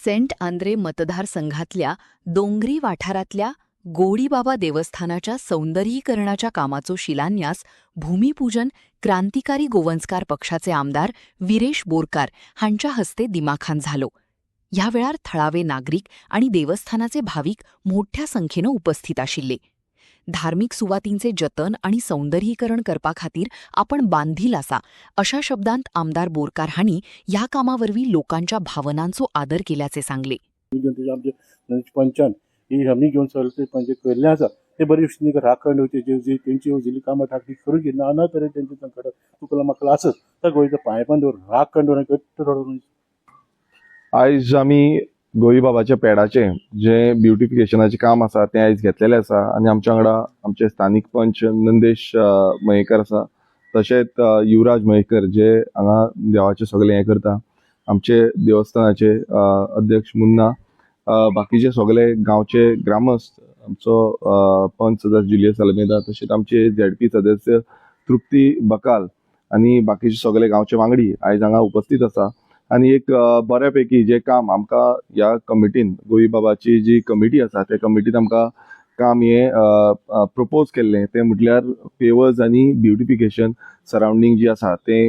Saint Andre मतदारसंघातल्या डोंगरी वाठारातल्या गोडीबाबा देवस्थानाच्या सौंदर्यीकरणाच्या कामाचो शिलान्यास भूमिपूजन क्रांतिकारी गोवंसकार पक्षाचे आमदार विरेश बोरकार हांच्या हस्ते दिमाखान झालो. ह्या वेळार थळावे नागरिक आणि देवस्थानाचे भाविक मोठ्या संख्येनं उपस्थित आशिल्ले. धार्मिक सुवातींचे जतन आणि सौंदर्यीकरण करपा खातीर आपण बांधील आसा अशा शब्दांत आमदार बोरकार हांणी ह्या कामावरवीं लोकांच्या भावनांचो आदर केल्याचे सांगले. पंचान ही आम्ही घेऊन चलते म्हणजे केल्ले आसा ते बरी राखण जी तेंची उजिल्ली कामां ठाकली करून घे नाना तरेन तेंचे तांकां तुका म्हाका आसत त्या गोंयचो पांयपान दवर राखण दवर. आयज आमी गोईबाबाच्या पेडाचे जे ब्युटिफिकेशनाचे काम आसा ते आयज घेतलेले आसा आणि आमच्या वांगडा आमचे स्थानिक पंच नंदेश मयेकर आसा, तशेंच युवराज मयेकर जे हांगा देवाचे सगळे हे करता, आमचे देवस्थानाचे अध्यक्ष मुन्ना, बाकीचे सगळे गांवचे ग्रामस्थ, आमचो पंच सदस्य जुलियस अल्मेदा, तशेंच आमचे झेडपी सदस्य तृप्ती बकाल आणि बाकीचे सगळे गांवचे वांगडी आयज हांगा उपस्थित आसा. आणि एक बऱ्यापैकी जे काम आमकां ह्या कमिटीन गोईबाबाची जी कमिटी आसा त्या कमिटीन आमकां काम हे प्रपोज केल्लें ते म्हटल्यार पेवर्स आणि ब्युटिफिकेशन सराउंडिंग जी आसा ते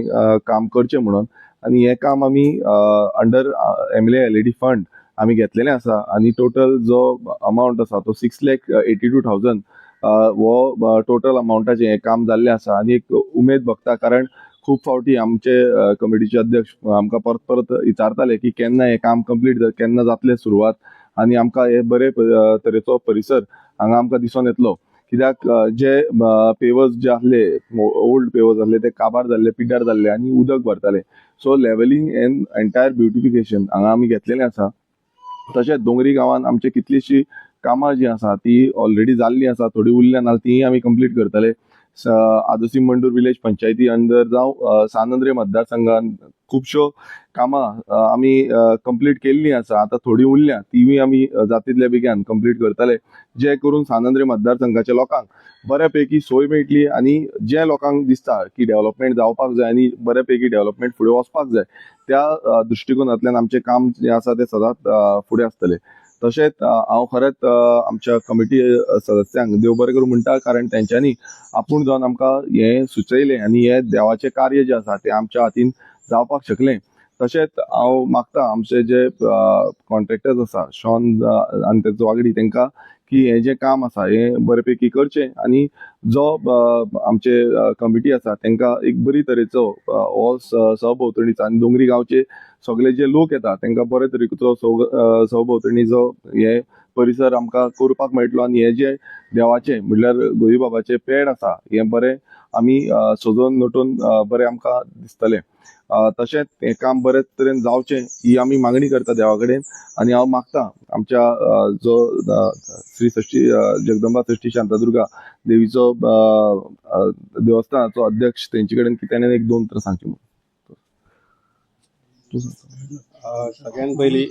काम करचें म्हणून. आणि हे काम आमी अंडर MLA LED फंड आमी घेतलेलें आसा आणि टोटल जो अमाउंट आसा तो 6,82,000 हो टोटल अमाउंटाचें हे काम जाल्लें आसा. आणि एक उमेद भोगता, कारण खूप फावटी आमचे कमिटीचे अध्यक्ष आमकां परत परत विचारताले की केन्ना हे काम कंप्लीट केन्ना जातले सुरवात, आणि आमकां हे बरे तरेचो परिसर हांगा आमकां दिसून येतलो. कित्याक जे पेवर्स जे आसले ओल्ड पेवर्स आसले ते काबार जाल्ले, पिड्ड्यार जाल्ले आणि उदक भरताले. So levelling and entire beautification हांगा आमी घेतलेलें आसा. तशेंच डोंगरी गांवांत आमची कितलीशीं कामां जी आसा ती ऑलरेडी जाल्लीं आसा, थोडी उरल्या नाल तीय आमी कंप्लीट करतले. आदोसी मंडूर विलेज पंचायती अंडर जावं सानंद्रे मतदारसंघान खुबश्यो कामां आमी कंप्लीट केल्लीं आसा. आतां थोडी उरल्या तीय आमी जातींतल्या बेग्यान कंप्लीट करतले, जे करून सानंद्रे मतदारसंघाच्या लोकांक बऱ्यापैकी सोय मेळटली. आणि जे लोकांक दिसता की डेव्हलपमेंट जावपाक जाय आणि बऱ्यापैकी डेव्हलपमेंट फुडें वचपाक जाय, त्या दृश्टिकोनांतल्यान आमचें काम जे आसा ते सदांच फुडें आसतलें. तशेंच हांव खरेंच आमच्या कमिटी सदस्यांक देव बरें करूं म्हणटा, कारण तेंच्यांनी आपूण जावन आमकां हे सुचयलें आणि हे देवाचें कार्य जें आसा तें आमच्या हातीन जावपाक शकलें. तशेंच हांव मागता आमचे जे कॉन्ट्रॅक्टर्स आसा शॉन आनी तेचो वांगडी तेंकां की हे जें काम आसा हे बरेपैकी करचें, आणि जो आमचे कमिटी आसा तेंकां एक बरी तरेचो हो सहभोंवतणीचो आनी डोंगरी गांवचे सगळे जे लोक येता तेंकां बरे तरेचो सहभोंवतणीचो हे परिसर आमकां करपाक मेळटलो. आणि हे जे देवाचे म्हणल्यार गोईबाबाचे पेड आसा हे बरें आमी सजोवन नटोवन बरें आमकां दिसतलें. तशेंच हें काम बरे तरेन जावचें ही आमी मागणी करता देवा कडेन. आणि हांव मागता आमच्या जो श्री षष्ठी जगदंबा षष्ठी शांतादुर्गा देवीचो देवस्थानाचो अध्यक्ष तेंचे कडेन की तेणेन एक दोन सांगचें म्हणून. सगळ्यात पयलीं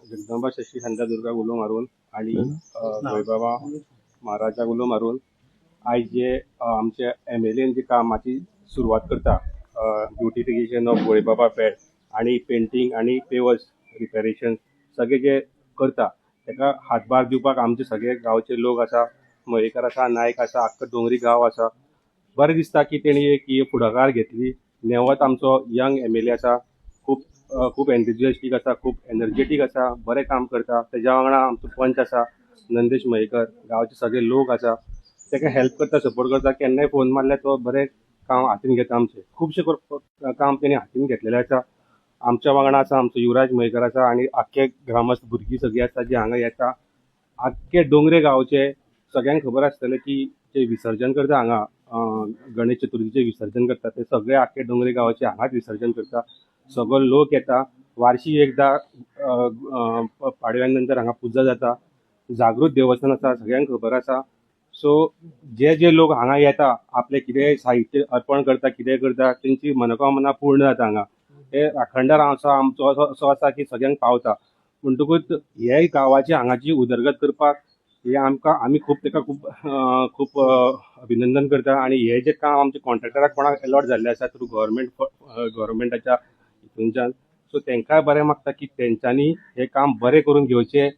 जगदंबा षष्ठी शांतादुर्गा उलो मारून आणि गोईबाबा महाराजाक उलो मारून आयज जे आमचे MLAन जे कामाची सुरवात करता, ब्युटिफिकेशन ऑफ गोईबाबा पेड आणि पेंटिंग आणि पेवर्स रिपेरेशन सगळे जे करता ताका हातभार दिवपाक आमचे सगळे गांवचे लोक आसा, मयेकर आसा, नायक आसा, आख्खो डोंगरी गांव आसा. बरें दिसता की तेणी एक ही फुडाकार घेतली. नेवत आमचो यंग MLA आसा, खूप एन्थुजियास्टीक आसा, खूप एनर्जेटीक आसा, बरें काम करता. तेज्या वांगडा आमचो पंच आसा नंदेश मयेकर, गांवचे सगळे लोक आसा, ताका हेल्प करता, सपोर्ट करता. केन्नाय फोन मारल्यार तो बरें काम हातीन घेता. आमचे खुबशे काम तेणी हातीन घेतलेले आसा. आमच्या वांगडा आसा आमचो युवराज मयेकर आसा आणि आख्खे ग्रामस्थ भुरगीं सगळीं आसा जी हांगा येता. आख्खे डोंगरे गांवचे सगळ्यांक खबर आसतलें की जे विसर्जन करता हांगा गणेश चतुर्थीचें विसर्जन करता ते सगळे आख्खे डोंगरे गांवाचे हांगाच विसर्जन करता. सगळो लोक येता. वार्षिक एकदा पाडव्यान नंतर हांगा पुजा जाता. जागृत देवस्थान आसा, सगळ्यांक खबर आसा. सो जे लोक हांगा येता आपले कितें साहित्य अर्पण करता, कितें करता, तेंची मनोकामना पूर्ण जाता. हांगा हे राखणदार आसा आमचो असो आसा की सगळ्यांक पावता. म्हणटकूच हे गांवाची हांगाची उदरगत करपाक हे आमी खूप अभिनंदन करता. आणि हे जे काम आमचे कॉन्ट्रॅक्टराक कोणाक अलॉट जाल्ले आसा थ्रू गव्हर्मेंटाच्या हितूनच्यान सो तांकांय बरें मागता की तेंच्यांनी हे काम बरें करून घेवचें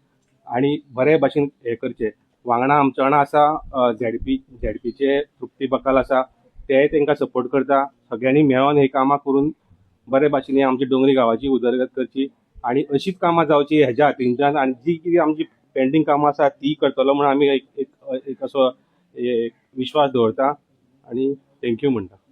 आनी बरे भाशेन हे करचें. वांगडा आमच्या वांगडा आसा झेडपीचे तृप्ती बकाल आसा, तेय तांकां सपोर्ट करता. सगळ्यांनी मेळोन हे कामां करून बरे भाशेन ही आमच्या डोंगरी गांवाची उदरगत करची आनी अशीच कामां जावची हेज्या हातींच्यान. आनी जी कितें आमची पेंडींग कामां आसा ती करतलो म्हणून आमी एक असो विश्वास दवरता आनी थँक्यू म्हणटा.